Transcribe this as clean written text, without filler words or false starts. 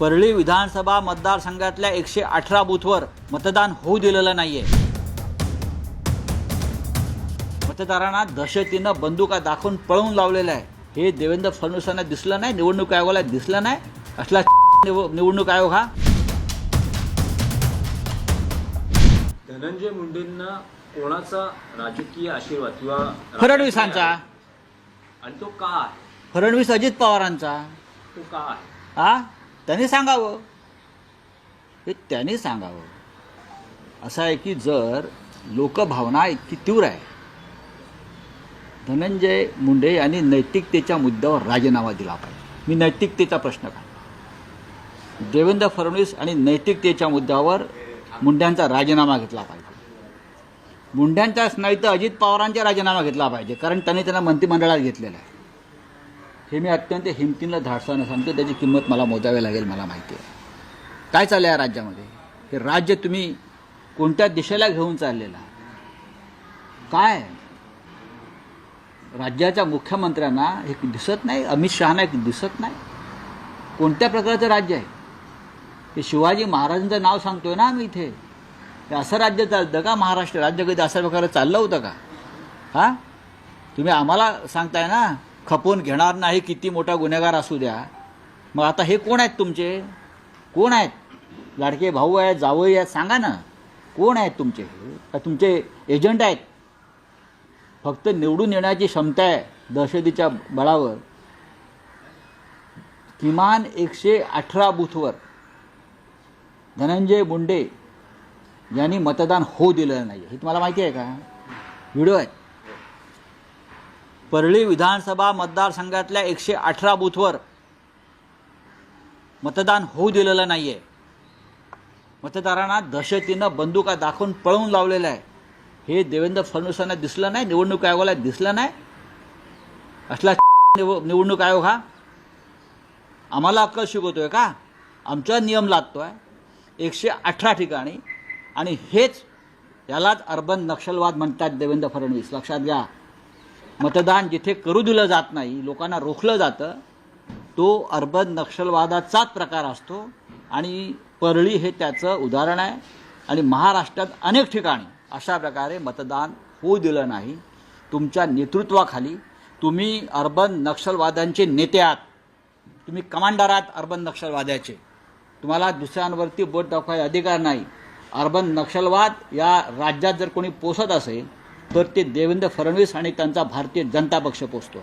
परळी विधानसभा मतदारसंघातल्या 118 बूथवर मतदान होऊ दिलेलं नाहीये। मतदारांना दहशतीनं बंदुका दाखवून पळवून लावलेलं आहे। हे देवेंद्र फडणवीसांना दिसलं नाही, निवडणूक आयोगाला दिसलं नाही। असला निवडणूक आयोग हा। धनंजय मुंडेंना कोणाचा राजकीय आशीर्वाद किंवा फडणवीसांचा, आणि तो का आहे? फडणवीस अजित पवारांचा। तो का आहे? हा, त्यांनी सांगावं, हे त्यांनी सांगावं। असं आहे की जर लोकभावना इतकी तीव्र आहे, धनंजय मुंडे यांनी नैतिकतेच्या मुद्द्यावर राजीनामा दिला पाहिजे। मी नैतिकतेचा प्रश्न काढतो। देवेंद्र फडणवीस आणि नैतिकतेच्या मुद्द्यावर मुंड्यांचा राजीनामा घेतला पाहिजे। मुंड्यांचाच नाही तर अजित पवारांचा राजीनामा घेतला पाहिजे, कारण त्यांना मंत्रिमंडळात घेतलेलं आहे। हे मी अत्यंत हिमतीनं धाडसानं सांगतो, त्याची किंमत मला मोजावी लागेल। मला माहिती आहे काय चाललं आहे राज्यामध्ये। हे राज्य तुम्ही कोणत्या दिशेला घेऊन चाललेला, काय राज्याच्या मुख्यमंत्र्यांना हे दिसत नाही, अमित शहाना हे दिसत नाही कोणत्या प्रकारचं राज्य आहे हे। शिवाजी महाराजांचं नाव सांगतोय ना आम्ही इथे। हे असं राज्य चालतं का? महाराष्ट्र राज्य कधी अशा प्रकारे चाललं होतं का? हां, तुम्ही आम्हाला सांगताय ना खपवून घेणार नाही, किती मोठा गुन्हेगार असू द्या। मग आता हे कोण आहेत तुमचे? कोण आहेत? लाडके भाऊ आहेत, जावई आहेत, सांगा ना कोण आहेत तुमचे? का तुमचे एजंट आहेत? फक्त निवडून येण्याची क्षमता आहे दहशतीच्या बळावर। किमान 118 बूथवर धनंजय मुंडे यांनी मतदान होऊ दिलं नाही। हे तुम्हाला माहिती आहे का? व्हिडिओ आहे। परळी विधानसभा मतदारसंघातल्या 118 बूथवर मतदान होऊ दिलेलं नाहीये। मतदारांना दहशतीनं बंदुका दाखवून पळवून लावलेलं आहे। हे देवेंद्र फडणवीसांना दिसलं नाही, निवडणूक आयोगाला दिसलं नाही। असला निवडणूक आयोग हा। आम्हाला अक्कल शिकवतोय का? आमचा नियम लादतोय 118 ठिकाणी, आणि हेच यालाच अर्बन नक्षलवाद म्हणतात देवेंद्र फडणवीस। लक्षात घ्या, मतदान जिथे करू दिलं जात नाही, लोकांना रोखलं जातं, तो अर्बन नक्षलवादाचाच प्रकार असतो। आणि परळी हे त्याचं उदाहरण आहे। आणि महाराष्ट्रात अनेक ठिकाणी अशा प्रकारे मतदान होऊ दिलं नाही। तुमच्या नेतृत्वाखाली तुम्ही अर्बन नक्षलवाद्यांचे नेते आहात, तुम्ही कमांडर आहात अर्बन नक्षलवाद्याचे। तुम्हाला दुसऱ्यांवरती बोट दाखवायचा अधिकार नाही। अर्बन नक्षलवाद या राज्यात जर कोणी पोसत असेल तर ते देवेंद्र फडणवीस आणि त्यांचा भारतीय जनता पक्ष पोसतो।